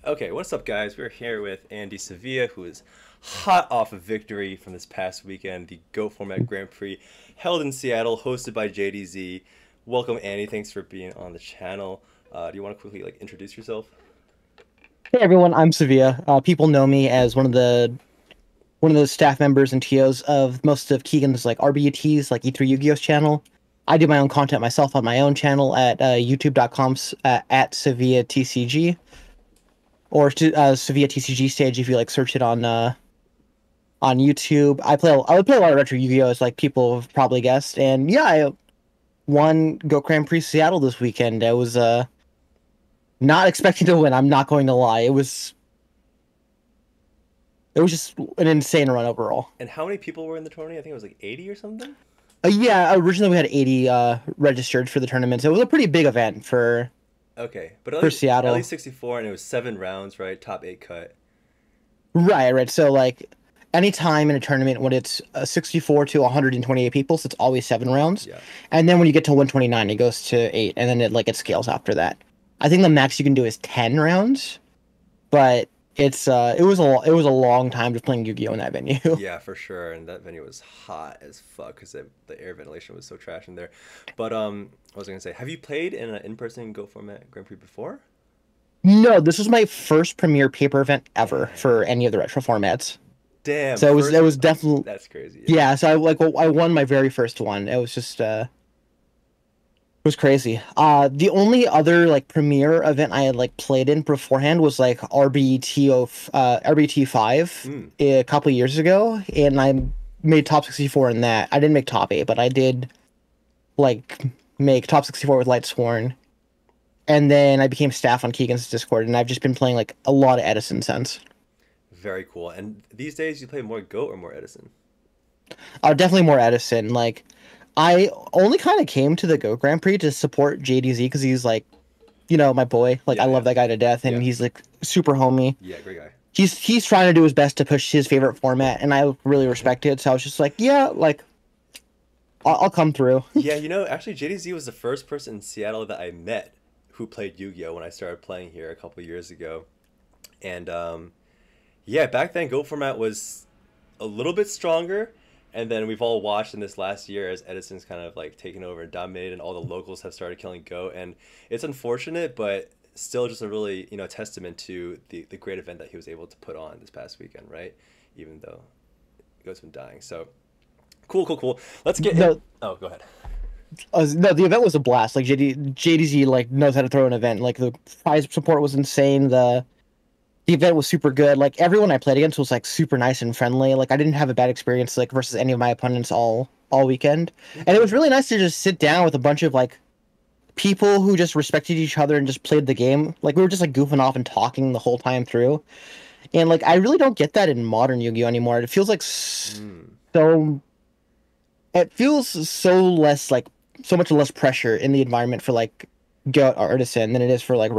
Okay, what's up, guys? We're here with Andy Sevilla, who is hot off a victory from this past weekend, the Go Format Grand Prix held in Seattle, hosted by JDZ. Welcome, Andy. Thanks for being on the channel. Do you want to quickly introduce yourself? Hey everyone, I'm Sevilla. People know me as one of the staff members and TOs of most of Keegan's like RBUTs, like E3 Yu-Gi-Oh's channel. I do my own content myself on my own channel at youtube.com at Sevilla TCG or Sevilla TCG stage if you like search it on YouTube. I would play a lot of retro Yu-Gi-Oh as like people have probably guessed, and yeah, I won Go Grand Prix Seattle this weekend. I was not expecting to win. I'm not going to lie. It was just an insane run overall. And how many people were in the tournament? I think it was like 80 or something? Yeah, originally we had 80 registered for the tournament, so it was a pretty big event Okay, but for at least Seattle. 64, and it was 7 rounds, right? Top 8 cut. Right, right. So like any time in a tournament when it's 64 to 128 people, so it's always 7 rounds. Yeah. And then when you get to 129, it goes to 8, and then it scales after that. I think the max you can do is 10 rounds, but it was a long time just playing Yu-Gi-Oh in that venue. Yeah, for sure. And that venue was hot as fuck because the air ventilation was so trash in there. But I was gonna say, have you played in an in-person Go Format Grand Prix before? No, this was my first premier paper event ever for Damn. any of the retro formats. Damn, So it first. was definitely. That's crazy. Yeah. Yeah, so I won my very first one. It was just it was crazy. The only other like premiere event I had like played in beforehand was like RBT 5 Mm. a couple of years ago, and I made top 64 in that. I didn't make top 8, but I did like make top 64 with Light Sworn. And then I became staff on Keegan's Discord, and I've just been playing like a lot of Edison since. Very cool. And these days, you play more Goat or more Edison? Definitely more Edison. Like I only kind of came to the Go Grand Prix to support JDZ because he's like, my boy. Like I Yeah, yeah, love that guy to death, yeah, and he's like super homie. yeah. Great guy. He's trying to do his best to push his favorite format, and I really respect it. So I was just like, yeah, like I'll come through. Yeah, actually, JDZ was the first person in Seattle that I met who played Yu-Gi-Oh when I started playing here a couple years ago. And yeah, back then Goat Format was a little bit stronger. And then we've all watched in this last year as Edison's kind of like taken over and dominated, and all the locals have started killing Goat. And it's unfortunate, but still just a really, testament to the great event that he was able to put on this past weekend, right? Even though Goat's been dying. So cool, cool, cool. Let's get in. No, Oh, go ahead. no, the event was a blast. Like JDZ like knows how to throw an event. Like the prize support was insane. The event was super good. Like everyone I played against was like super nice and friendly. Like I didn't have a bad experience like versus any of my opponents all weekend. And it was really nice to just sit down with a bunch of like people who just respected each other and just played the game. Like we were just like goofing off and talking the whole time through. And like I really don't get that in modern Yu-Gi-Oh anymore. It feels like Mm. so it feels so less like so much less pressure in the environment for like Goat or Artisan than it is for like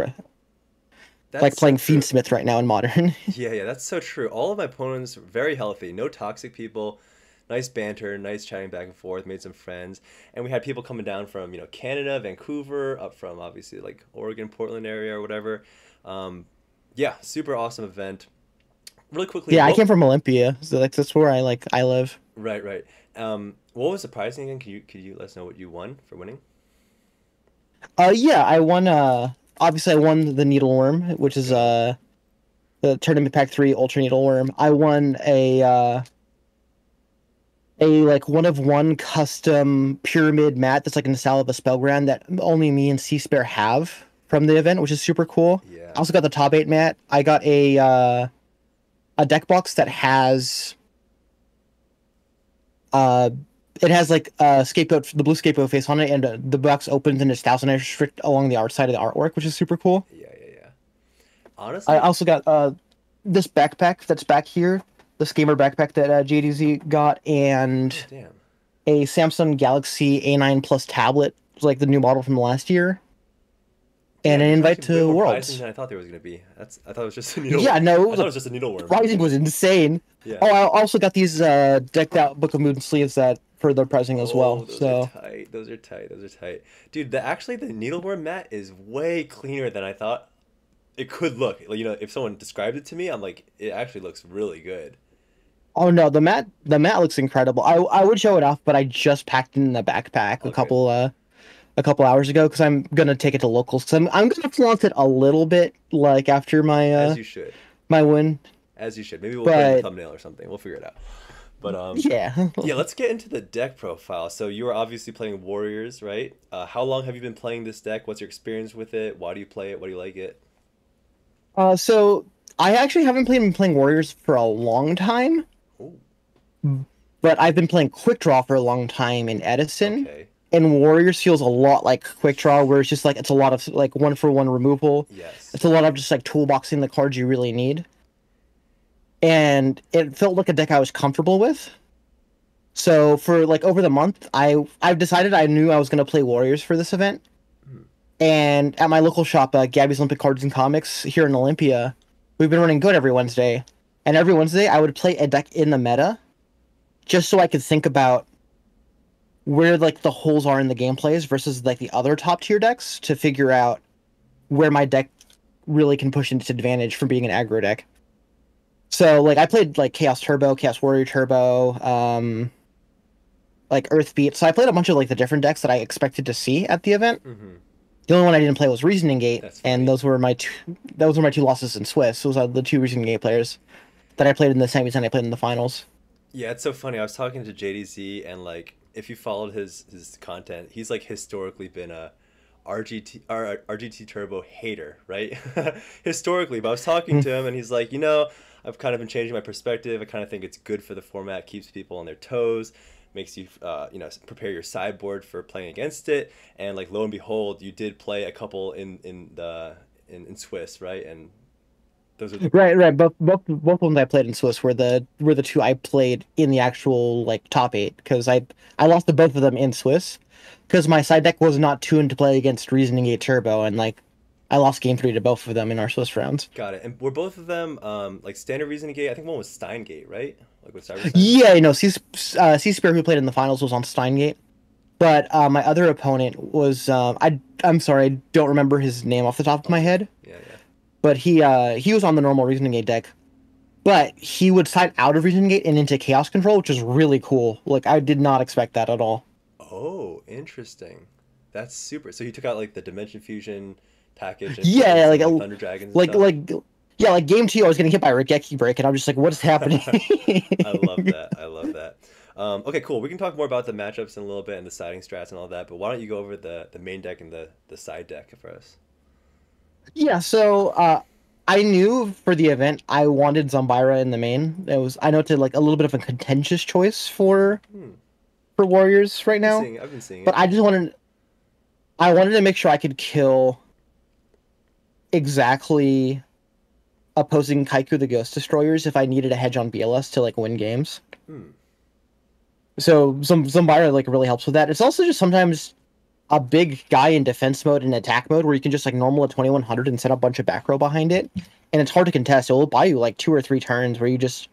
That's so playing true. Fiendsmith right now in modern. Yeah, yeah, that's so true. All of my opponents were very healthy, no toxic people, nice banter, nice chatting back and forth, made some friends, and we had people coming down from Canada, Vancouver, up from obviously like Oregon, Portland area or whatever. Um, yeah, super awesome event. Really quickly, Yeah, I what? came from Olympia, so like that's where I live. Right, right. What was surprising again? Could you let us know what you won for winning? Yeah, I won obviously I won the Needleworm, which is Go. the Tournament Pack 3 Ultra Needleworm. I won a like one of one custom pyramid mat that's like in the style of a Spellground that only me and Sea Spare have from the event, which is super cool. I Yeah. also got the top 8 mat. I got a deck box that has uh it has like scapegoat the blue scapegoat face on it, and the box opens and it's thousand strict along the art side of the artwork, which is super cool. Yeah, yeah, yeah. I Honestly, also got this backpack that's back here, this gamer backpack that JDZ got, and oh damn. a Samsung Galaxy A9 Plus tablet, like the new model from the last year, and Damn, an these are invite actually way to more pricing Worlds. than I thought they was gonna be. I thought it was just a needle. Yeah, no, I thought it was just a needleworm. pricing was insane. Yeah. Oh, I also got these decked out Book of Moon sleeves that for the pricing as Oh, well. those are So tight. Those are tight. Those are tight. Dude, the needleworm mat is way cleaner than I thought it could look like, if someone described it to me, I'm like, it actually looks really good. Oh no, the mat looks incredible. I would show it off, but I just packed it in the backpack Okay. a couple hours ago because I'm gonna take it to locals. So I'm gonna flaunt it a little bit like after As you should. my win, As you should. Maybe we'll put it in the but thumbnail or something. We'll figure it out. But yeah. yeah, let's get into the deck profile. So you are obviously playing Warriors, right? How long have you been playing this deck? What's your experience with it? Why do you play it? Why do you like it? So I actually haven't been playing Warriors for a long time, Oh, but I've been playing Quick Draw for a long time in Edison. okay. And Warriors feels a lot like Quick Draw, where it's just like it's a lot of like one for one removal. Yes. It's a lot of just like toolboxing the cards you really need. And it felt like a deck I was comfortable with. So for like over the month, I've decided I knew I was gonna play Warriors for this event. Hmm. And at my local shop, Gabby's Olympic Cards and Comics here in Olympia, we've been running good every Wednesday. And every Wednesday, I would play a deck in the meta, just so I could think about where like the holes are in the gameplays versus like the other top tier decks to figure out where my deck really can push into advantage from being an aggro deck. So like I played like Chaos Turbo, Chaos Warrior Turbo, like Earth Beat. So I played a bunch of like the different decks that I expected to see at the event. Mm-hmm. The only one I didn't play was Reasoning Gate, That's and funny. those were my two losses in Swiss. Those are the two Reasoning Gate players that I played in the semis and I played in the finals. Yeah, it's so funny. I was talking to JDZ, and like, if you followed his content, he's like historically been a RGT Turbo hater, right? Historically, but I was talking Hmm. to him, and he's like, I've kind of been changing my perspective. I kind of think it's good for the format, keeps people on their toes, makes you, prepare your sideboard for playing against it. And like, lo and behold, you did play a couple in Swiss, right? And those are Right, right. Both ones I played in Swiss were the two I played in the actual like top eight because I lost to both of them in Swiss because my side deck was not tuned to play against Reasoning Gate Turbo and like I lost game three to both of them in our Swiss rounds. got it. And were both of them like standard reasoning gate? I think one was Steingate, right? Like with Cyber. Yeah, C Spear who played in the finals was on Steingate, but my other opponent was I'm sorry, I don't remember his name off the top of All my good. head, Yeah, yeah. but he was on the normal Reasoning Gate deck. But he would side out of Reason Gate and into Chaos Control, which is really cool. Like I did not expect that at all. Oh, interesting. That's super. So he took out like the Dimension Fusion package and put in Yeah, some like Thunder Dragons and like stuff. like yeah, like game two, I was getting hit by a Regeki break, and I'm just like, what is happening? I love that. I love that. Okay, cool. We can talk more about the matchups in a little bit and the siding strats and all that. But why don't you go over the main deck and the side deck for us? Yeah, so I knew for the event I wanted Zombira in the main. I know it's like a little bit of a contentious choice Hmm. for Warriors right I've been now, seeing. I've been seeing but it. I wanted to make sure I could kill exactly opposing Kaiku the Ghost Destroyers if I needed a hedge on BLS to like win games. Hmm. So some Zombira like really helps with that. It's also just sometimes a big guy in defense mode and attack mode where you can just like normal at 2100 and set up a bunch of back row behind it, and it's hard to contest. It will buy you like 2 or 3 turns where you just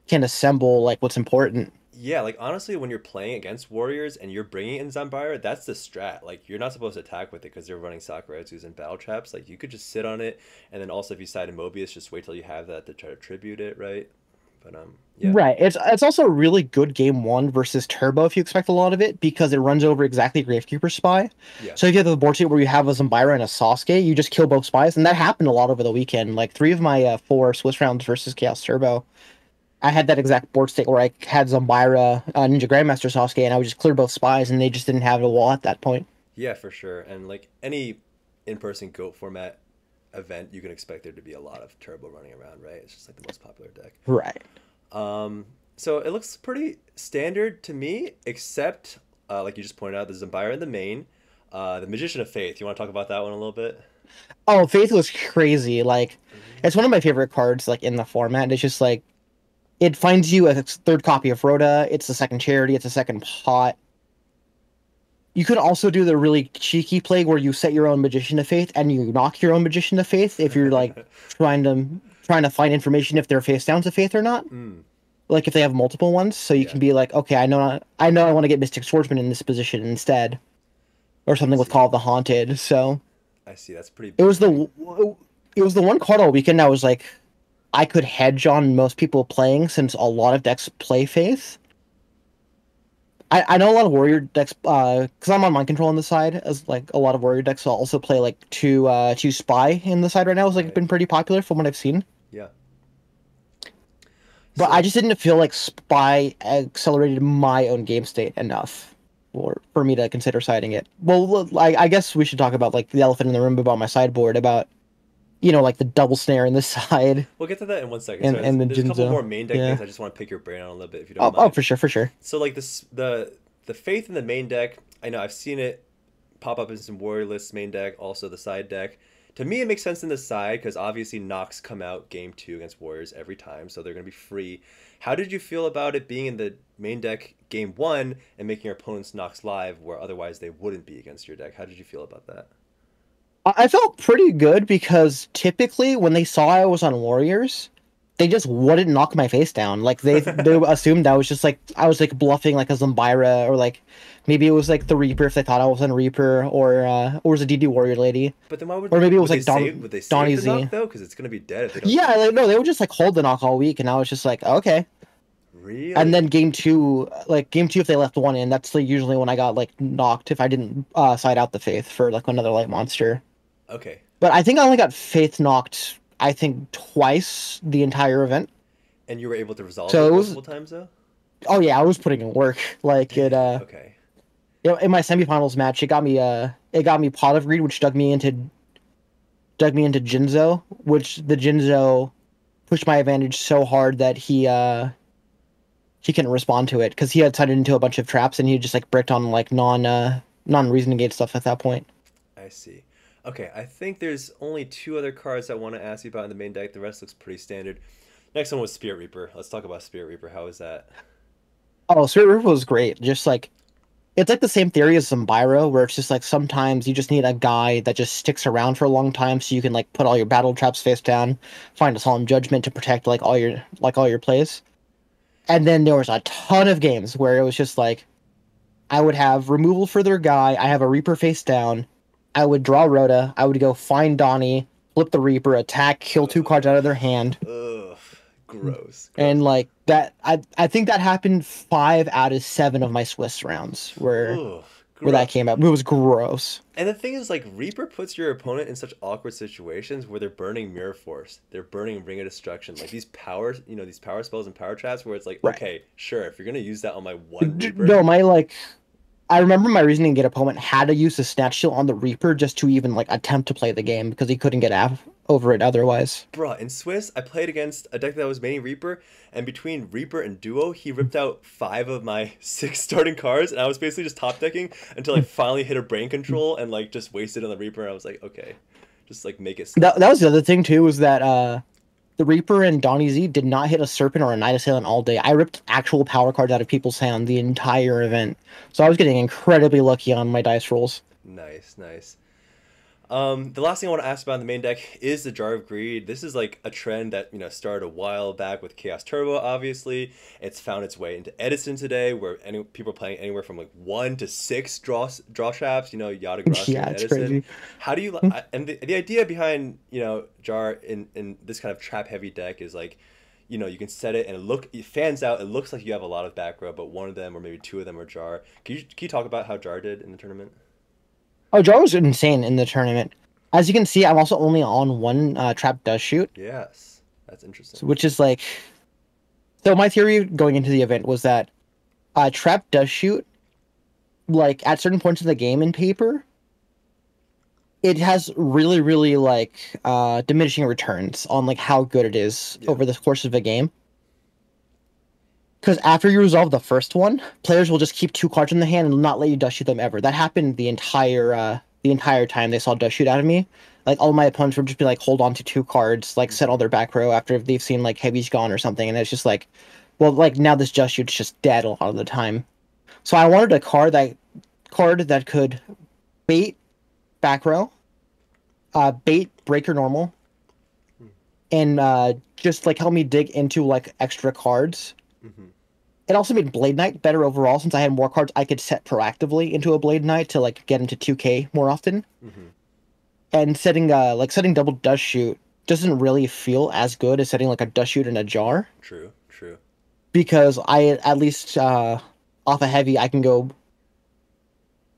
can assemble like what's important. Yeah, like honestly, when you're playing against warriors and you're bringing in Zambara, that's the strat. Like you're not supposed to attack with it because they're running Sakuretsus and battle traps. Like you could just sit on it, and then also if you side in Mobius, just wait till you have that to try to tribute it, right? But yeah, Right. It's also a really good game one versus Turbo if you expect a lot of it because it runs over exactly Gravekeeper Spy. yeah, So if you have the board state where you have a Zombira and a Sasuke, you just kill both spies, and that happened a lot over the weekend. Like three of my four Swiss rounds versus Chaos Turbo, I had that exact board state where I had Zombira, Ninja Grandmaster Sasuke, and I would just clear both spies, and they just didn't have a wall at that point. yeah, for sure. And like any in-person goat format event, you can expect there to be a lot of turbo running around, right? It's just like the most popular deck. Right. Um, so it looks pretty standard to me, except like you just pointed out, the Zambira in the main, the Magician of Faith. You want to talk about that one a little bit? Oh, Faith was crazy. Like, it's one of my favorite cards. Like in the format, it's just like it finds you a third copy of Rhoda. It's the second charity. It's a second pot. You could also do the really cheeky play where you set your own Magician of Faith and you knock your own Magician of Faith if you're like trying to trying to find information if they're face down to Faith or not. Mm, Like if they have multiple ones, so you yeah, can be like, okay, I know I want to get Mystic Swordsman in this position instead, or I something with see. Call of the Haunted. So I see. That's pretty it was pretty. it was the one card all weekend I was like, I could hedge on most people playing since a lot of decks play Faith. I know a lot of warrior decks because I'm on mind control on the side as like a lot of warrior decks. So I'll also play like two spy in the side right now. It's like Right. been pretty popular from what I've seen. Yeah. But I So just didn't feel like spy accelerated my own game state enough for me to consider siding it. Well, I guess we should talk about like the elephant in the room about my sideboard about like the double snare in the side we'll get to that in 1 second. So and the there's a couple Jinzo. more main deck Yeah. things I just want to pick your brain on a little bit if you don't Oh, mind. for sure, for sure. So like this the faith in the main deck, I know I've seen it pop up in some warrior lists main deck, also the side deck. To me, it makes sense in the side because obviously Nox come out game two against Warriors every time, so they're gonna be free. How did you feel about it being in the main deck game one and making your opponents Nox live where otherwise they wouldn't be against your deck? How did you feel about that? I felt pretty good because typically when they saw I was on Warriors, they just wouldn't knock my face down. Like they assumed I was just like I was like bluffing like a Zambira or like maybe it was like the Reaper if they thought I was on Reaper or was a DD Warrior lady But then why or maybe it was would they like save would they Donnie save the knock Z. though? Because it's gonna be dead if they don't. Yeah, like, no, they would just like hold the knock all week, and I was just like okay. And then Really? game two, if they left one in, that's like usually when I got like knocked if I didn't side out the Faith for like another light monster. Okay. But I think I only got Faith knocked, I think, twice the entire event. And you were able to resolve So it it was, multiple times though? oh yeah, I was putting in work. Like Dang. Okay. in my semifinals match, it got me Pot of Greed, which dug me into Jinzo, which the Jinzo pushed my advantage so hard that he couldn't respond to it because he had tied it into a bunch of traps and he just like bricked on like non-reason negate stuff at that point. I see. Okay, I think there's only two other cards I want to ask you about in the main deck. The rest looks pretty standard. Next one was Spirit Reaper. Let's talk about Spirit Reaper. How is that? Oh, Spirit River was great. Just like it's like the same theory as Zambira, where it's just like sometimes you just need a guy that just sticks around for a long time, so you can like put all your battle traps face down, find a solemn judgment to protect like all your plays. And then there was a ton of games where it was just like I would have removal for their guy, I have a Reaper face down, I would draw Rhoda, I would go find Donnie, flip the Reaper, attack, kill two cards out of their hand, Ugh, gross, gross. and like that. I think that happened 5 out of 7 of my Swiss rounds Ugh, where that gross. came out. It was gross. And the thing is, like, Reaper puts your opponent in such awkward situations where they're burning Mirror Force, they're burning Ring of Destruction, like these power, these power spells and power traps where it's like, Right. okay, sure, if you're gonna use that on my one Reaper, No, I remember my reasoning get opponent had to use the snatch shield on the Reaper just to even like attempt to play the game because he couldn't get over it otherwise. bruh, in Swiss, I played against a deck that was mainly Reaper, and between Reaper and Duo, he ripped out 5 of my 6 starting cards, and I was basically just top decking until I finally hit a brain control and like just wasted on the Reaper, and I was like, okay, just like make it That stop. that was the other thing too was that the Reaper and Donnie Z did not hit a Serpent or a Night Assailant all day. I ripped actual power cards out of people's hand the entire event, so I was getting incredibly lucky on my dice rolls. Nice, nice. The last thing I want to ask about in the main deck is the Jar of Greed. This is like a trend that started a while back with Chaos Turbo. Obviously, it's found its way into Edison today, where people are playing anywhere from like 1 to 6 draw traps. Yada Grassi Yeah, and it's Edison. crazy. How do you and the idea behind Jar in this kind of trap heavy deck is like you can set it and it fans out. It looks like you have a lot of back row, but one of them or maybe 2 of them are Jar. Can you talk about how Jar did in the tournament? Oh, Jar was insane in the tournament. As you can see, I'm also only on one trap does shoot, Yes, that's interesting. which is like so. My theory going into the event was that trap does shoot like at certain points of the game in paper. It has really, really like diminishing returns on like how good it is Yeah. over the course of a game. Because after you resolve the first one, players will just keep 2 cards in the hand and not let you dust shoot them ever. That happened the entire time they saw dust shoot out of me. Like all my opponents would just be like, hold on to 2 cards, like set all their back row after they've seen like heavy's gone or something, and it's just like, well, like now this dust shoot's just dead a lot of the time. So I wanted a card that could bait back row, bait breaker normal, and just like help me dig into like extra cards. Hmm. It also made Blade Knight better overall since I had more cards I could set proactively into a Blade Knight to like get into 2K more often. Hmm. and setting double dust shoot doesn't really feel as good as setting like a dust shoot in a jar True, true. because I at least off a heavy I can go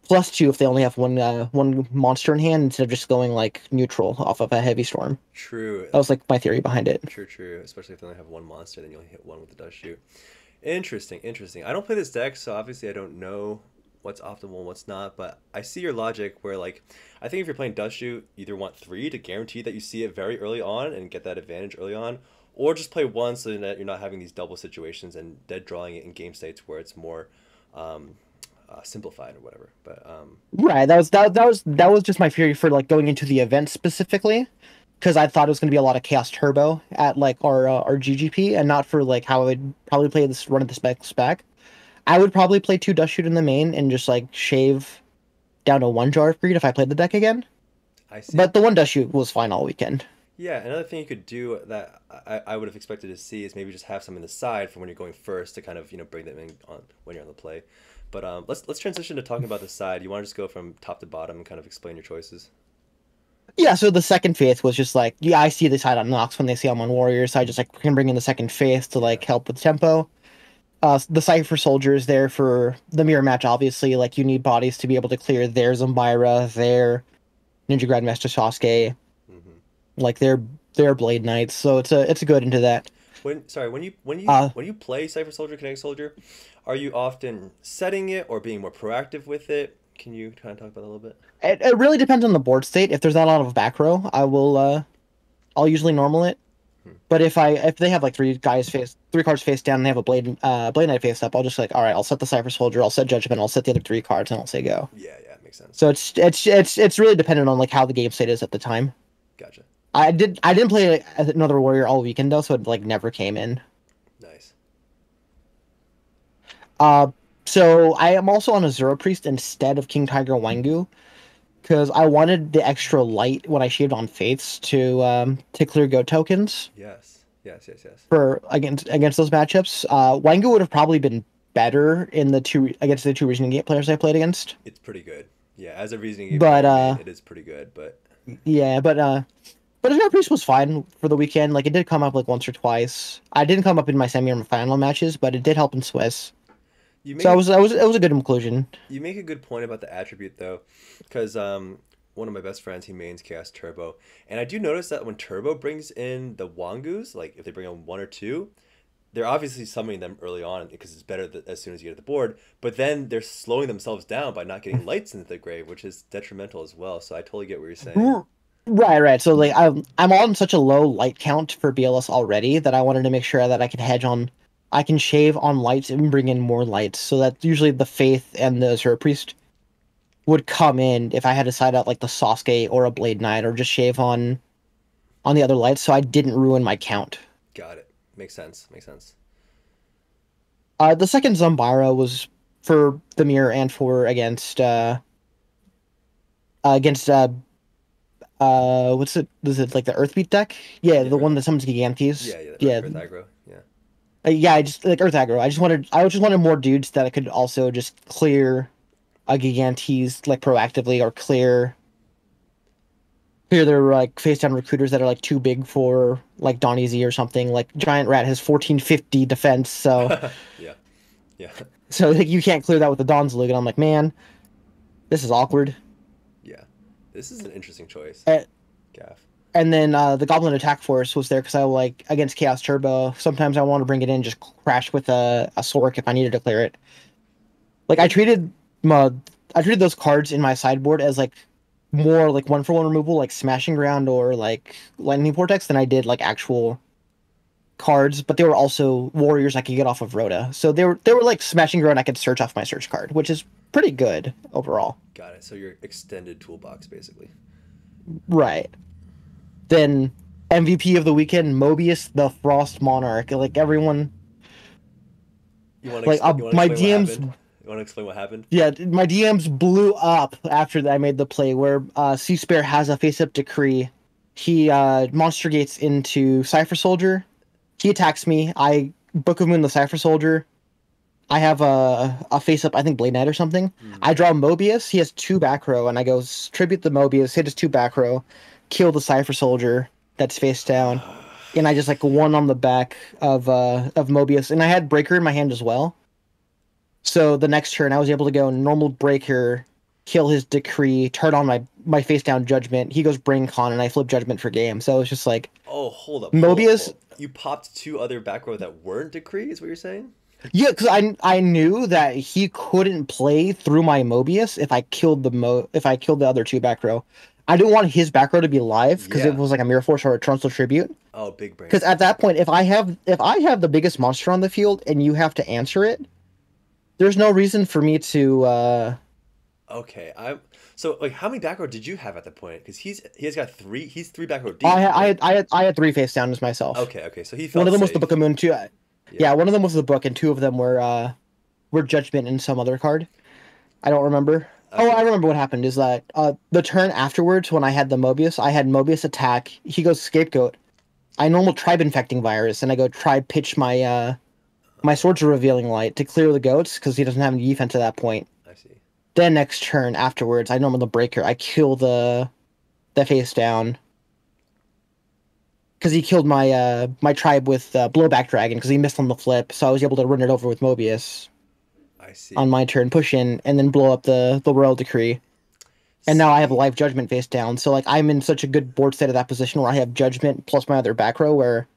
+2 if they only have one monster in hand instead of just going like neutral off of a heavy storm. True. That was like my theory behind it. True, true. Especially if they only have one monster, then you only hit one with the dust shoot. Interesting, interesting. I don't play this deck, so obviously I don't know what's optimal and what's not, but I see your logic where like I think if you're playing Dust Shoot, you either want three to guarantee that you see it very early on and get that advantage early on, or just play one so that you're not having these double situations and dead drawing it in game states where it's more um, simplified or whatever. But Right. That was just my theory for like going into the event specifically, because I thought it was going to be a lot of Chaos Turbo at like our GGP, and not for like how I would probably play this run of the spec. I would probably play two Dust Shoot in the main and just like shave down to one Jar of Greed if I played the deck again. I see. But the one Dust Shoot was fine all weekend. Yeah, another thing you could do that I would have expected to see is maybe just have some in the side for when you're going first to kind of bring them in on when you're on the play. But let's transition to talking about the side. You want to just go from top to bottom and kind of explain your choices? Yeah, so the second faith was just like, yeah, I see the side on Nox when they see I'm on Warriors, so I just like can bring in the second faith to Yeah. like help with tempo. The Cypher Soldier is there for the mirror match, obviously. Like, you need bodies to be able to clear their Zombira, their Ninja Grandmaster Sasuke, Hmm. like their Blade Knights. So it's a good into that. When Uh, when you play Cypher Soldier, Kinetic Soldier, are you often setting it or being more proactive with it? Can you kind of talk about that a little bit? it really depends on the board state. If there's not a lot of back row, I'll usually normal it. Hmm. But if they have like three cards face down and they have a Blade Knight face up, I'll just like, all right, I'll set the Cypher Soldier, I'll set Judgment, I'll set the other three cards, and I'll say go. Yeah, yeah, makes sense. So it's really dependent on like how the game state is at the time. Gotcha. I didn't play another warrior all weekend though, so it like never came in. Nice. Uh, so I am also on a Zero Priest instead of King Tiger Wangu because I wanted the extra light when I shaved on Faiths to clear goat tokens Yes. Yes, yes, yes. for against those matchups. Wangu would have probably been better in against the two Reasoning Gate players I played against. It's pretty good. Yeah, as a reasoning game But player, it is pretty good. But yeah, but Zero Priest was fine for the weekend. Like, it did come up like once or twice. I didn't come up in my semi-final matches, but it did help in Swiss. you So make a, it was a good inclusion. you make a good point about the attribute though, because one of my best friends he mains Chaos Turbo, and I do notice that when Turbo brings in the Wangus, like if they bring in one or two, they're obviously summoning them early on because it's better as soon as you get to the board. But then they're slowing themselves down by not getting lights into the grave, which is detrimental as well. So I totally get what you're saying. Right. So like I'm on such a low light count for BLS already that I wanted to make sure that I could I can shave on lights and bring in more lights. So that usually the Faith and the Zero Priest would come in if I had to side out like the Sasuke or a Blade Knight or just shave on the other lights, so I didn't ruin my count. Got it. Makes sense. Makes sense. The second Zumbira was for the mirror and for against what's it? Is it like the Earthbeat deck? Yeah, Yeah. the one that summons Gigantes. Yeah. Yeah. Yeah, Earth aggro. Yeah. yeah. I just like Earth aggro. I just wanted more dudes that I could also just clear a Gigantes like proactively or clear their like face down recruiters that are like too big for like Donnie Z or something. Like Giant Rat has 1450 defense, so Yeah. Yeah. like you can't clear that with the Don's Luke, and I'm like, man, this is awkward. Yeah. This is an interesting choice. Uh, Gaff. And then the Goblin Attack Force was there because I like against Chaos Turbo. Sometimes I want to bring it in, just crash with a Sork if I needed to clear it. Like I treated those cards in my sideboard as like more like one for one removal, like Smashing Ground or like Lightning Vortex, than I did like actual cards. But they were also warriors I could get off of Rhoda, so they were like Smashing Ground I could search off my search card, which is pretty good overall. Got it. So your extended toolbox, basically. Right. Then MVP of the weekend, Mobius the Frost Monarch. Like everyone, You want to like you want to my explain what DMs, happened? You want to explain what happened? yeah, my DMs blew up after I made the play where Sea Spare has a face up decree. He monster gates into Cypher Soldier. He attacks me. I Book of Moon the Cypher Soldier. I have a face up, I think Blade Knight or something. Hmm. I draw Mobius. He has two back row, and I go tribute the Mobius, hit his two back row, kill the Cypher Soldier that's face down, and I just like one on the back of Mobius, and I had Breaker in my hand as well. So the next turn, I was able to go normal Breaker, kill his Decree, turn on my face down Judgment. He goes Brain Con, and I flip Judgment for game. So it's just like Oh, hold up, hold up, Mobius. hold up. You popped two other back row that weren't Decree, is what you're saying? Yeah, because I knew that he couldn't play through my Mobius if I killed if I killed the other two back row. I didn't want his back row to be live because Yeah. it was like a Mirror Force or a Trunchbull Tribute. Oh, big brain. Because at that point, if I have the biggest monster on the field and you have to answer it, there's no reason for me to. Okay, I'm so like how many back row did you have at the point? Because he has got three. He's three back row deep, right? I had three face downs myself. Okay, okay. So he One felt of them was the safe. Book of Moon too. Yeah. Yeah, one of them was the book, and two of them were Judgment and some other card. I don't remember. Oh, I Okay. remember what happened. Is that the turn afterwards when I had the Mobius, I had Mobius attack. He goes Scapegoat. I normal Tribe Infecting Virus, and I go Tribe pitch my Swords of Revealing Light to clear the goats because he doesn't have any defense at that point. I see. Then next turn afterwards, I normal the Breaker. I kill the face down because he killed my tribe with Blowback Dragon because he missed on the flip, so I was able to run it over with Mobius I see. on my turn, push in, and then blow up the Royal Decree. And now I have a Life Judgment face down, so like I'm in such a good board state of that position where I have Judgment plus my other back row where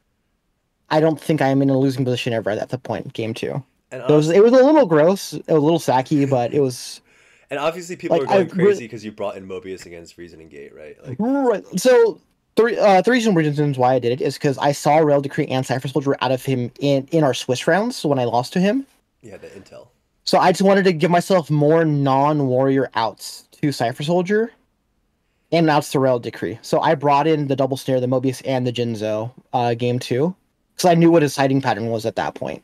I don't think I am in a losing position ever at that point, game two. And It was a little gross, it was a little sacky, but it was and obviously people like are going crazy because you brought in Mobius against Reasoning Gate, right? Like, right. So three reasons why I did it is because I saw Rail Decree and Cypher Soldier out of him in our Swiss rounds when I lost to him. yeah, the intel. So I just wanted to give myself more non-warrior outs to Cypher Soldier and outs to Rail Decree. So I brought in the Double Snare, the Mobius, and the Jinzo game two because I knew what his hiding pattern was at that point.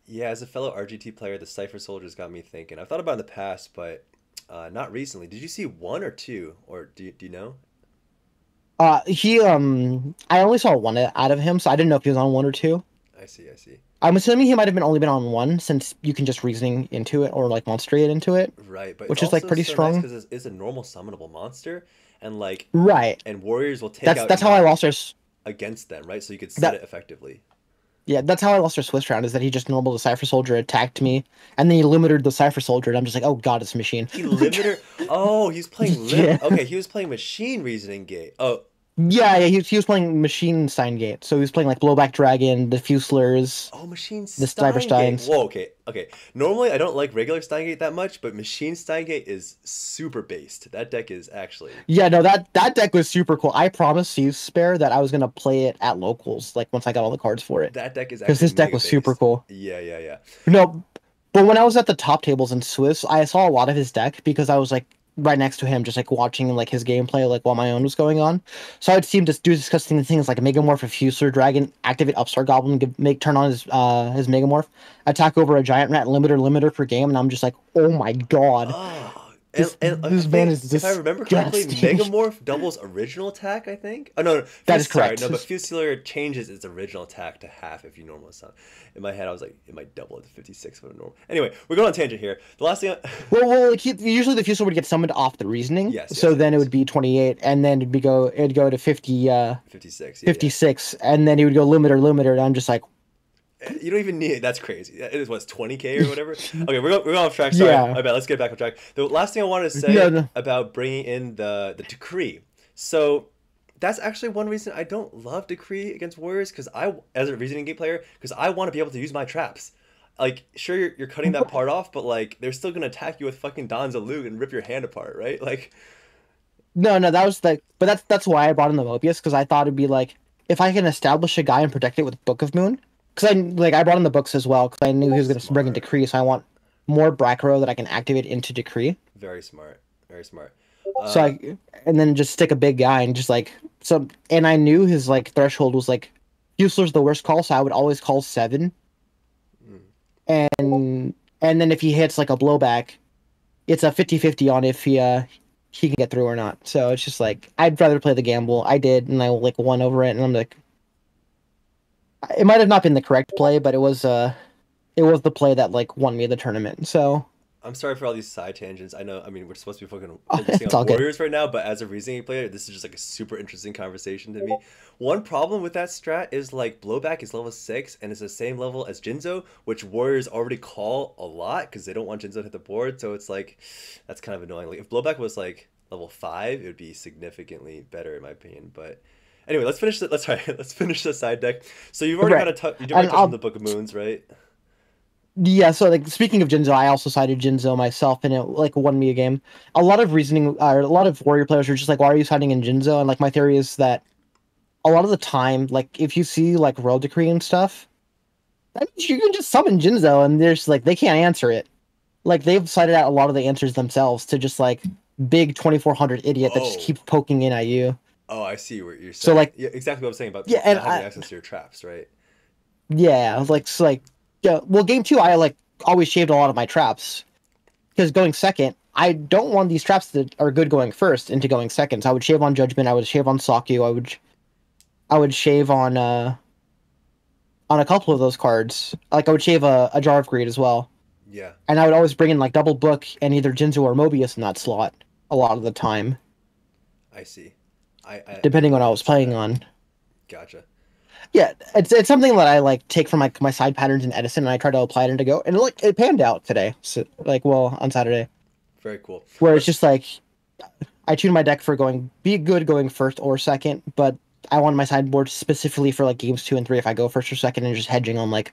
Yeah, as a fellow RGT player, the Cypher Soldiers got me thinking. I've thought about it in the past, but not recently. Did you see one or two, or do you know? I only saw one out of him, so I didn't know if he was on one or two. I see, I see. I'm assuming he might have been only been on one since you can just reasoning into it or like monster it into it, Right, but it's which is like also pretty so nice strong. because it's a normal summonable monster, and like, Right. and warriors will take out That's how I units lost our s- against them, right? So you could set it that effectively. yeah, that's how I lost our Swiss round is that he just normal the Cypher Soldier attacked me and then he limited the Cypher Soldier and I'm just like, oh god, it's a machine. He limiter. Oh, he's playing lim. Yeah. Okay, he was playing machine reasoning gate. Oh, Yeah, he was playing Machine Stein Gate. So he was playing like Blowback Dragon, the Fuselers, oh, machine the Cyber Steingate. Steins. Whoa, okay, okay. Normally I don't like regular Steingate that much, but machine Steingate is super based. That deck is actually Yeah, no, that deck was super cool. I promised you, Spare, that I was gonna play it at locals, like once I got all the cards for it. that deck is Because actually this deck mega was super based. cool. Yeah, yeah, yeah. No, but when I was at the top tables in Swiss, I saw a lot of his deck because I was like right next to him, just like watching like his gameplay, like while my own was going on. So I'd see him just do disgusting things like Megamorph, a Fuser Dragon, activate Upstart Goblin, make turn on his Megamorph, attack over a Giant Rat, limiter per game, and I'm just like, oh my god, Oh, and I this man think is if I remember correctly, disgusting. Megamorph doubles original attack. I think. Oh no, no, That is sorry, correct. no, but Fusilier changes its original attack to half if you normal summon. In my head, I was like, it might double it to 56 with a normal. Anyway, we're going on tangent here. The last thing. Well, like usually the Fuser would get summoned off the reasoning, Yes, so yes, then it yes. would be 28, and then it'd go to 50, 56. Yeah, yeah. 56, and then he would go limiter, and I'm just like, You don't even need it. That's crazy. It is what's 20K or whatever. Okay, we're going off track. Sorry, yeah, my bad. Let's get back on track. The last thing I wanted to no, say no. about bringing in the decree. So that's actually one reason I don't love decree against warriors because as a reasoning game player, because I want to be able to use my traps. Like, sure, you're cutting that part off, but like they're still gonna attack you with fucking Donza Luke and rip your hand apart, right? Like, No, that was like, but that's why I brought in the Mobius because I thought it'd be like if I can establish a guy and protect it with Book of Moon because I brought in the books as well because I knew he was going to bring in smart, Decree, so I want more Brackrow that I can activate into Decree. very smart, very smart. So and then just stick a big guy and just like and I knew his like threshold was like Fuseler's the worst call, so I would always call 7, Mm, and then if he hits like a blowback, it's a 50-50 on if he can get through or not. So it's just like I'd rather play the gamble. I did, and I like won over it, and I'm like, it might have not been the correct play, but it it was the play that like won me the tournament. So I'm sorry for all these side tangents. I know, I mean, we're supposed to be focusing it's on all good. Warriors right now, but as a Reasoning player, this is just like a super interesting conversation to me. One problem with that strat is like Blowback is level 6 and it's the same level as Jinzo, which Warriors already call a lot because they don't want Jinzo to hit the board. So it's like, that's kind of annoying. Like if Blowback was like level 5, it would be significantly better in my opinion. But anyway, let's finish the side deck. So you've already Right. kind of you've already And touched on I'll the Book of Moons, right? Yeah, so like speaking of Jinzo, I also sided Jinzo myself, and it like won me a game. A lot of reasoning, a lot of warrior players are just like, "Why are you siding in Jinzo?" And like my theory is that a lot of the time, like if you see like Royal Decree and stuff, that means you can just summon Jinzo, and there's like they can't answer it. Like they've cited out a lot of the answers themselves to just like big 2400 idiot that just Oh. keeps poking in at you. Oh, I see what you're So saying. like Yeah, exactly what I'm saying about yeah, and not having access to your traps, right? yeah, I was like so like yeah. Well, game two, I like always shaved a lot of my traps because going second, I don't want these traps that are good going first into going second. So I would shave on Judgment. I would shave on Sakyu. I would shave on a couple of those cards. Like I would shave a Jar of Greed as well, Yeah, and I would always bring in like double book and either Jinzu or Mobius in that slot a lot of the time, I see. I depending on really what I like was playing that. on. Gotcha. Yeah, it's something that I like take from my side patterns in Edison, and I try to apply it into Go, and like it panned out today. So like, well, on Saturday, Very cool. where it's Let's. just like I tune my deck for going be good going first or second, but I want my sideboard specifically for like games 2 and 3 if I go first or second and just hedging on like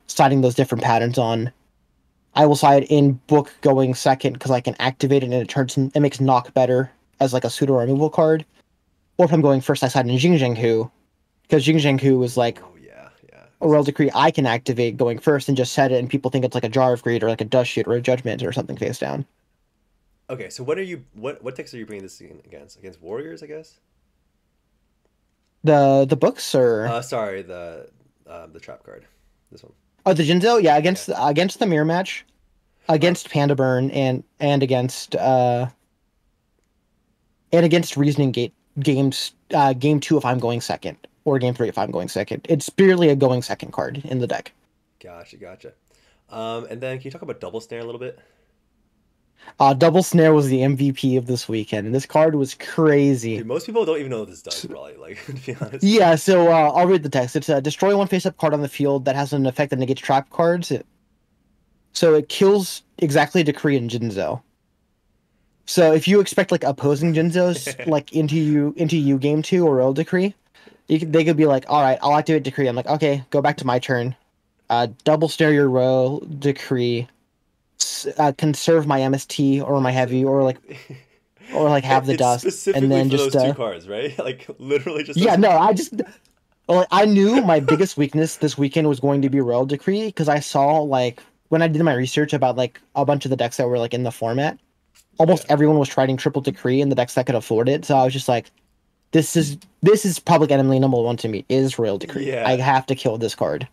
siding those different patterns on. I will side in book going second because I can activate it and it makes knock better as like a pseudo removal card. Or if I'm going first, I side in Jing Jing Hu because Jing Jing Hu is like Oh yeah, yeah. a Royal Decree I can activate going first and just set it, and people think it's like a Jar of Greed or like a Dust Shoot or a Judgment or something face down. Okay, so what are you? What decks are you bringing this against? Against Warriors, I guess. The books or Sorry, the trap card. This one. oh the Jinzo, yeah, Yeah. against the mirror match, Uh, against Panda Burn and against Reasoning Gate games game two if I'm going second or game three if I'm going second. It's purely a going second card in the deck. gotcha, gotcha. And then can you talk about double snare a little bit? Double Snare was the MVP of this weekend, and this card was crazy. Dude, most people don't even know what this does. Probably, like to be honest. Yeah, so I'll read the text. It's a destroy one face-up card on the field that has an effect that negates trap cards. So it kills exactly Decree and Jinzo. So if you expect like opposing Jinzos like into you game two or Royal Decree, they could be like, all right, I'll activate Decree. I'm like, okay, go back to my turn. Double Snare your Royal Decree. Conserve my MST or my heavy or like have the It's dust and specifically then for just those two cards, right? Like literally just yeah, those. no, I just well, I knew my biggest weakness this weekend was going to be Royal Decree because I saw like when I did my research about like a bunch of the decks that were like in the format, Yeah. almost everyone was trying triple Decree in the decks that could afford it. So I was just like, this is public enemy number one to me is Royal Decree. Yeah. I have to kill this card.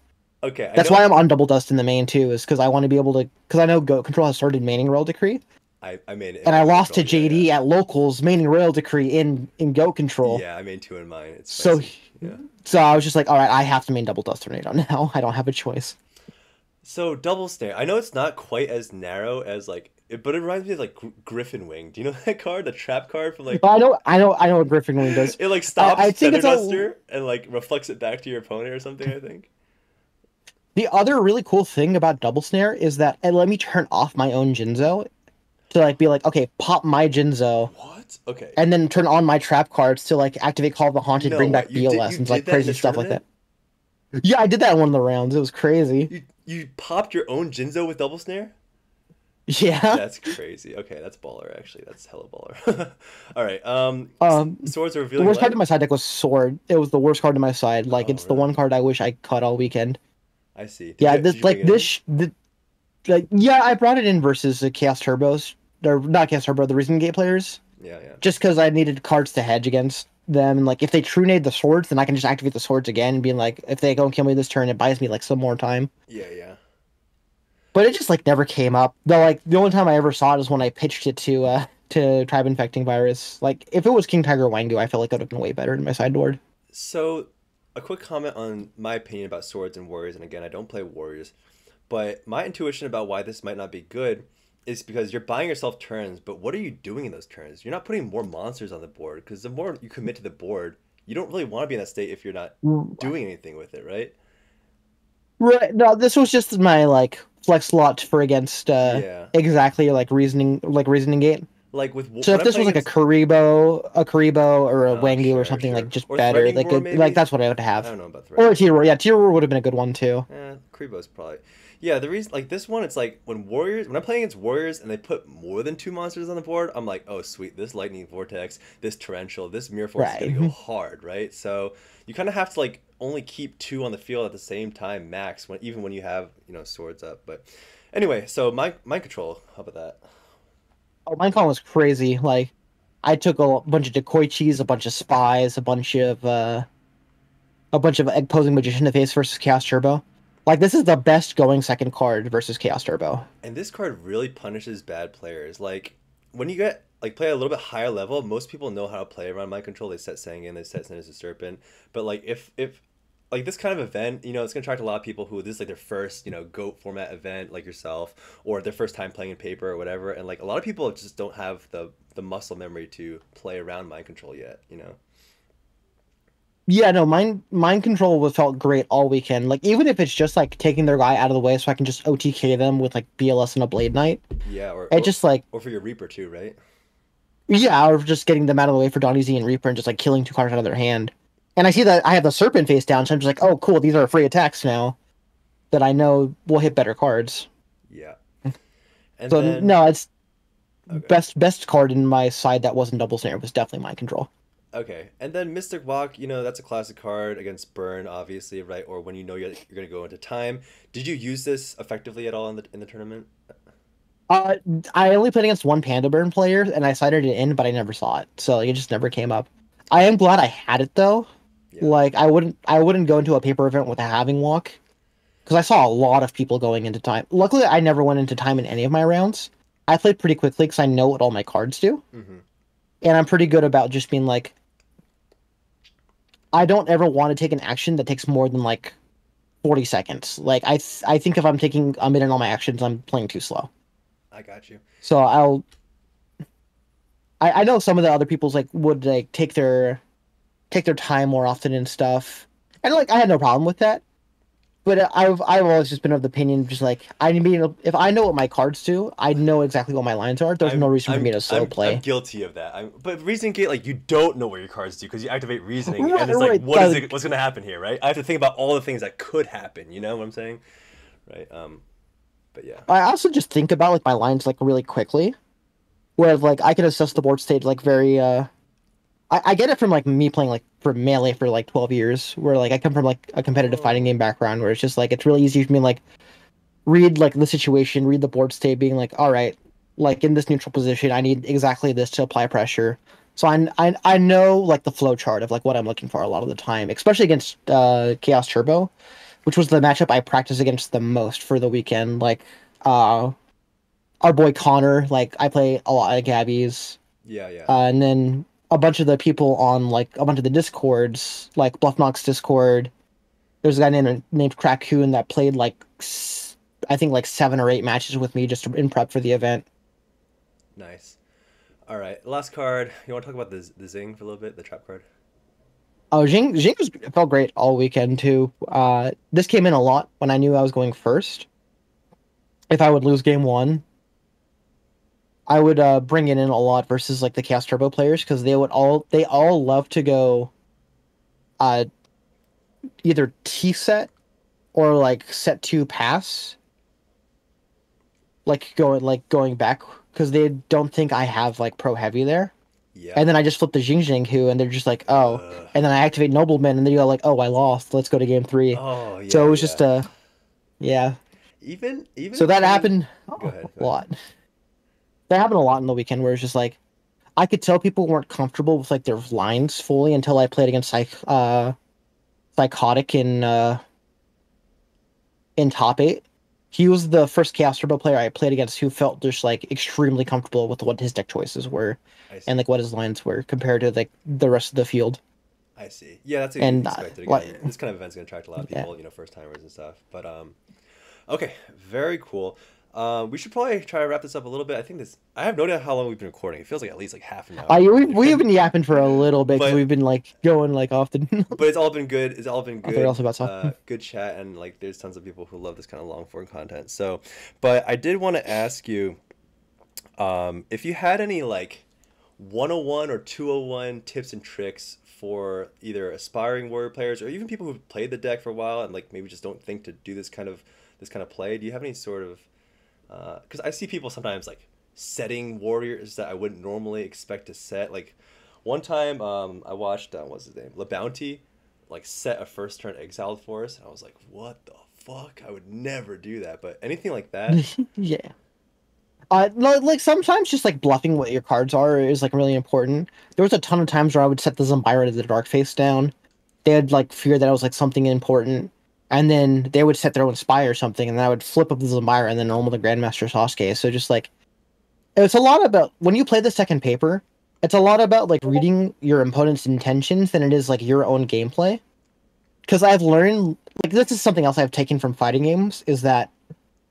Okay, I That's know. why I'm on Double Dust in the main too, is because I want to be able to because I know Go Control has started maining Royal Decree, I made it. and I lost to Yeah, yeah. JD at locals maining Royal Decree in Go Control. Yeah, I made two in mine. It's So spicy. Yeah. so I was just like, all right, I have to main Double Dust Tornado now. I don't have a choice. So double snare. I know it's not quite as narrow as but it reminds me of like Griffin Wing. Do you know that card, the trap card from like? But I know what Griffin Wing does. It like stops I think Feather it's a Duster and like reflects it back to your opponent or something. I think. the other really cool thing about Double Snare is that it let me turn off my own Jinzo to like be like, okay, pop my Jinzo, What? Okay. and then turn on my trap cards to like activate Call of the Haunted, No, bring back you did- BLS, you and did like that in crazy the stuff like that. tournament? Yeah, I did that in one of the rounds. It was crazy. You popped your own Jinzo with double snare? Yeah. That's crazy. Okay, that's baller actually. That's hella baller. All right. Swords are The revealing worst card light. in my side deck was Sword. It was the worst card in my side. Like Oh, it's the really? one card I wish I cut all weekend. I see. Yeah, Did this you like bring it in? like yeah, I brought it in versus the Chaos Turbos. Or not Chaos Turbo, the Reason Gate players. Yeah, yeah. Just because I needed cards to hedge against them. And like if they true nade the swords, then I can just activate the swords again and being like, if they go and kill me this turn, it buys me like some more time. Yeah, yeah. But it just like never came up. Though like the only time I ever saw it is when I pitched it to Tribe Infecting Virus. Like if it was King Tiger Wangu, I feel like it would have been way better in my sideboard. So, a quick comment on my opinion about swords and warriors, and again, I don't play warriors, But my intuition about why this might not be good is because you're buying yourself turns, but what are you doing in those turns? You're not putting more monsters on the board because the more you commit to the board, you don't really want to be in that state if you're not doing anything with it, right? Right. No, this was just my like flex slot for against Yeah. exactly like reasoning gate. Like So when if I'm this was playing like against, a Karibo or a oh, Wangu or sure, something like sure, just or better, threatening like roar like maybe. that's what I would I have. don't know about Or a threatening roar. T-Roar. Yeah, T-Roar would have been a good one too. Kribo's probably. Yeah, the reason like this one, it's like when I'm playing against warriors and they put more than two monsters on the board, I'm like, oh sweet, this lightning vortex, this torrential, this mirror force is gonna Right. go hard, right? So you kind of have to like only keep two on the field at the same time max when even when you have swords up. But anyway, so mind control, how about that? Oh, Minecon was crazy. Like I took a bunch of decoy cheese, a bunch of spies, a bunch of egg posing magician to face versus Chaos Turbo. Like this is the best going second card versus Chaos Turbo. And this card really punishes bad players. Like when you get like play a little bit higher level, most people know how to play around mind control. They set Sangan, they set Sinister Serpent. But like if like this kind of event, it's gonna attract a lot of people who this is like their first, GOAT format event, like yourself, or their first time playing in paper or whatever. And like a lot of people just don't have the muscle memory to play around mind control yet. Yeah, no, mind control was felt great all weekend. Like even if it's just like taking their guy out of the way so I can just OTK them with like BLS and a Blade Knight. Yeah, or It or, just like or for your Reaper too, right? yeah, or just getting them out of the way for Donny Z and Reaper and just like killing two cards out of their hand. And I see that I have the Serpent face down, so I'm just like, oh cool, these are free attacks now that I know will hit better cards. Yeah. And So then no, it's okay. best card in my side that wasn't double snare was definitely mind control. Okay, and then Mystic Walk, that's a classic card against Burn, obviously, right? Or when you're going to go into time. Did you use this effectively at all in the tournament? Uh, I only played against one Panda Burn player, and I cited it in, but I never saw it, so it just never came up. I am glad I had it though. Yeah. Like I wouldn't go into a paper event with a having walk, because I saw a lot of people going into time. Luckily, I never went into time in any of my rounds. I played pretty quickly because I know what all my cards do, Mm-hmm. and I'm pretty good about just being like, I don't ever want to take an action that takes more than like 40 seconds. Like I think if I'm taking a minute on my actions, I'm playing too slow. I got you. So I know some of the other people's like would like take their time more often and stuff, and like I had no problem with that. But I've always just been of the opinion, just like I mean, if I know what my cards do, I know exactly what my lines are. There's no I'm reason for I'm me to slow I'm play. guilty of that. But Reasoning Gate, like you don't know what your cards do because you activate Reasoning, and Right, it's like, right. So what's gonna happen here, right? I have to think about all the things that could happen. You know what I'm saying, right? But yeah. I also just think about like my lines like really quickly, whereas like I can assess the board state like very. I get it from like me playing like for Melee for like 12 years, where like I come from like a competitive fighting Oh. game background, where it's just like it's really easy for me to, like read like the situation, read the board state, being like, all right, like in this neutral position, I need exactly this to apply pressure. So I know like the flow chart of like what I'm looking for a lot of the time, especially against Chaos Turbo, which was the matchup I practiced against the most for the weekend. Like uh our boy Connor, like I play a lot of Gabby's, Yeah, yeah. and then a bunch of the people on like a bunch of the discords, like Bluffnox Discord. There's a guy named Crackoon that played like I think like 7 or 8 matches with me just in prep for the event. Nice. All right, last card. You want to talk about the Zing for a little bit, the trap card? Oh, Jing felt great all weekend too. This came in a lot when I knew I was going first. If I would lose game one, I would bring it in a lot versus like the Chaos Turbo players because they all love to go uh either T set or like set two pass, like going back because they don't think I have like pro heavy there. Yeah. And then I just flip the Jing Hu and they're just like, oh. Uh, And then I activate Nobleman and then you go like, oh, I lost. Let's go to game three. oh So yeah, it was yeah. just yeah. Even So that coming. happened Go ahead. a Go ahead. lot. That happened a lot in the weekend where it's just like I could tell people weren't comfortable with like their lines fully until I played against Psychotic in top eight. He was the first Chaos Turbo player I played against who felt just like extremely comfortable with what his deck choices were I and see. like what his lines were compared to like the rest of the field. I see. Yeah, that's And expected. like Again, this kind of event's gonna attract a lot of yeah, people, first timers and stuff. But Okay, very cool. We should probably try to wrap this up a little bit. I think this. I have no idea how long we've been recording. It feels like at least like half an hour We've already. been yapping for a little bit because but we've been like going like often. but it's all been good. It's all been I thought good. also about stuff. Good chat, and like there's tons of people who love this kind of long form content. So, but I did want to ask you, if you had any like 101 or 201 tips and tricks for either aspiring warrior players or even people who've played the deck for a while and like maybe just don't think to do this kind of play. Do you have any sort of because I see people sometimes like setting warriors that I wouldn't normally expect to set. Like one time, I watched what's his name, LeBounty, like set a first turn exiled forest, and I was like, what the fuck? I would never do that. But anything like that, Yeah. Like sometimes just like bluffing what your cards are is like really important. There was a ton of times where I would set the Zombira to the dark face down. They'd like fear that I was like something important, and then they would set their own spy or something, and then I would flip up the Zombira and then normal the Grandmaster Sasuke. So just like it's a lot about when you play the second paper. It's a lot about like reading your opponent's intentions than it is like your own gameplay. Because I've learned like this is something else I've taken from fighting games is that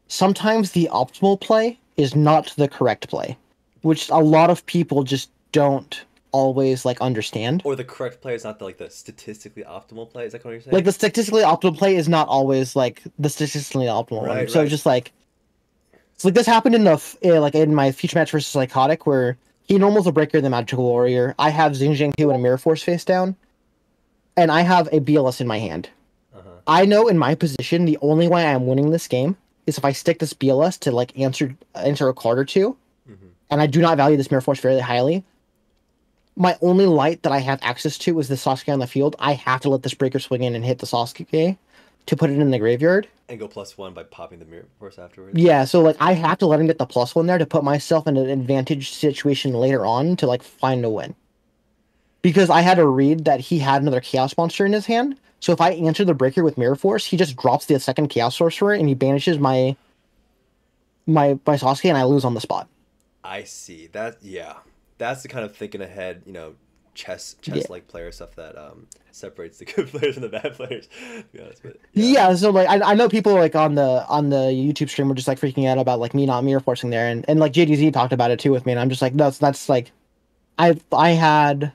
sometimes the optimal play is not the correct play, which a lot of people just don't always like understand. or the correct play is not like the statistically optimal play. Is that what you're Like saying? the statistically optimal play is not always like the statistically optimal one. Right, So right. just like it's like this happened in the like in my future match versus Psychotic where he normals a breaker the magical warrior. I have Xing Jiang 2 and a mirror force face down, and I have a BLS in my hand. Uh-huh. I know in my position the only way I'm winning this game is if I stick this BLS to like answer a card or two, Hmm. and I do not value this mirror force very highly. My only light that I have access to is the Sasuke on the field. I have to let this breaker swing in and hit the Sasuke to put it in the graveyard. And go +1 by popping the mirror force afterwards. Yeah, so like I have to let him get the +1 there to put myself in an advantage situation later on to like find a win. Because I had to read that he had another Chaos Monster in his hand. So if I answer the breaker with Mirror Force, he just drops the second Chaos Sorcerer and he banishes my Sasuke and I lose on the spot. I see that. Yeah, that's the kind of thinking ahead, chess Yeah. like player stuff that separates the good players and the bad players. To be honest, but yeah, Yeah, so like I know people like on the YouTube stream were just like freaking out about like me not mirror forcing there and like JDZ talked about it too with me and I'm just like that's like I had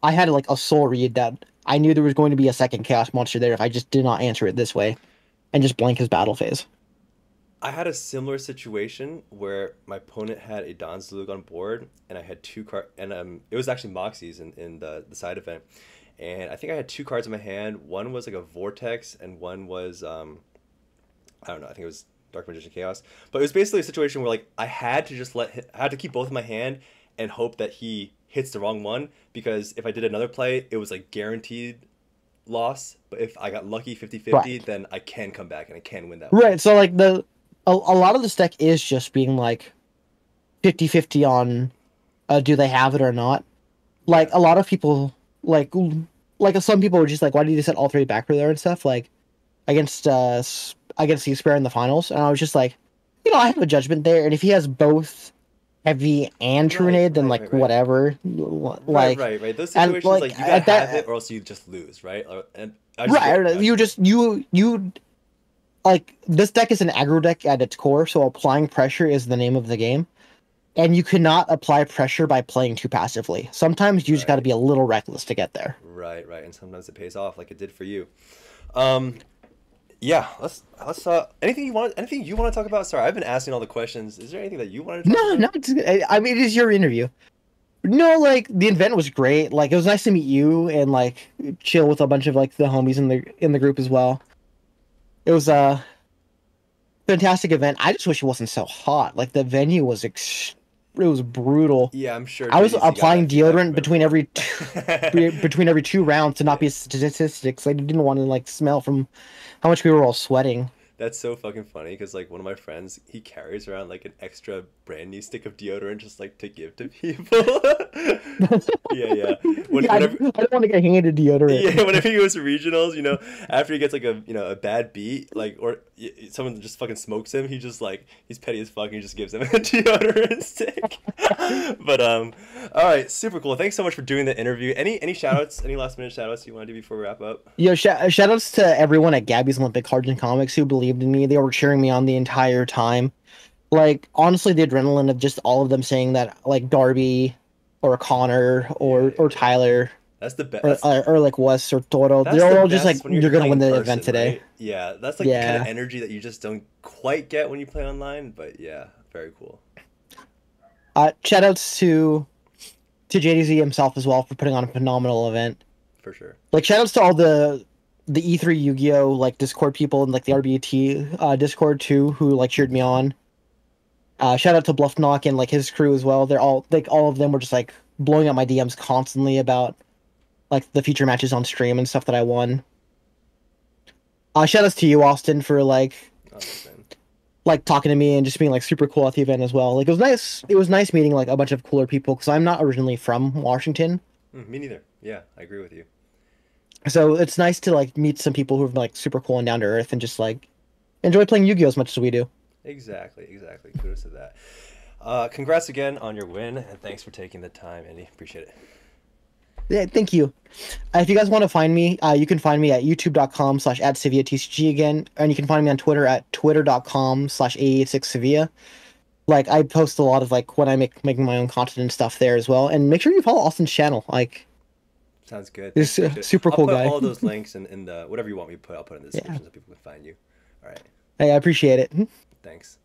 like a soul read that I knew there was going to be a second chaos monster there if I just did not answer it this way and just blank his battle phase. I had a similar situation where my opponent had a Don Zalug on board, and I had two card, and it was actually Moxie's in the side event, and I think I had two cards in my hand. One was like a Vortex, and one was I don't know. I think it was Dark Magician Chaos. But it was basically a situation where like I had to just I had to keep both in my hand and hope that he hits the wrong one because if I did another play, it was like guaranteed loss. But if I got lucky 50-50, Right. then I can come back and I can win that one. Right. So like a lot of this deck is just being like 50-50 on do they have it or not. Like Yeah. a lot of people like some people were just like why did you set all three back for there and stuff like against the Xperia in the finals and I was just like I have a judgment there and if he has both heavy and Right, Trunade then right, like right, right. whatever Right, like right, right. Those and situations like like you gotta at have it that or else you just lose, right? And I just get right I you just just you like this deck is an aggro deck at its core so applying pressure is the name of the game and you cannot apply pressure by playing too passively sometimes you just got to right, be a little reckless to get there. right, right. And sometimes it pays off like it did for you. Um, yeah, let's anything you want to talk about? Sorry, I've been asking all the questions. Is there anything that you wanted to talk No, about? no, I mean, it is your interview. No, like the event was great. Like it was nice to meet you and like chill with a bunch of like the homies in the group as well. It was a fantastic event. I just wish it wasn't so hot. Like the venue was it was brutal. Yeah, I'm sure I was JDC got applying that feedback deodorant from everyone. between every two rounds to not be statistics. I didn't want to like smell from how much we were all sweating. That's so fucking funny because like one of my friends, he carries around like an extra brand new stick of deodorant just like to give to people. Yeah, yeah. Yeah, Whenever, I don't want to get handed deodorant. yeah, whenever he goes to regionals, after he gets like a bad beat, like or someone just fucking smokes him, he just like he's petty as fuck and he just gives him a deodorant stick. But all right, super cool. Thanks so much for doing the interview. Any shout outs, any last minute shout outs you want to do before we wrap up? Shout outs to everyone at Gabby's Olympic Cards and Comics who believed in me. They were cheering me on the entire time. Like, honestly, the adrenaline of just all of them saying that, like, Darby or Connor Yeah, or yeah. Tyler That's the best. or like Wes or Toro, That's they're the all just like, best when you're you're gonna playing win in the person, event today. right? Yeah, that's like the kind of Yeah. energy that you just don't quite get when you play online. But yeah, very cool Shout outs to JDZ himself as well for putting on a phenomenal event. for sure. Like, shout outs to all the E3 Yu-Gi-Oh like Discord people and like the RBT Discord too who like cheered me on. Shout out to Bluff Knock and like his crew as well. They're all like all of them were just like blowing up my DMs constantly about like the future matches on stream and stuff that I won. Shout outs to you, Austin, for Oh, thanks, man. like talking to me and just being like super cool at the event as well. Like it was nice. It was nice meeting like a bunch of cooler people because I'm not originally from Washington, Me neither. Yeah, I agree with you. so it's nice to like meet some people who are like super cool and down to earth and just like enjoy playing Yu-Gi-Oh as much as we do. Exactly, exactly. Kudos to that. Congrats again on your win, and thanks for taking the time, Andy. Appreciate it. Yeah, thank you. If you guys want to find me, you can find me at youtube.com/@SevillaTCG again, and you can find me on Twitter at twitter.com/A86Sevilla. Like I post a lot of like when I making my own content and stuff there as well. And make sure you follow Austin's channel. Like Sounds good. he's a Appreciate it. super I'll cool put guy. all those links in the whatever you want me to put. I'll put in the Yeah, description so people can find you. All right. I appreciate it. Thanks.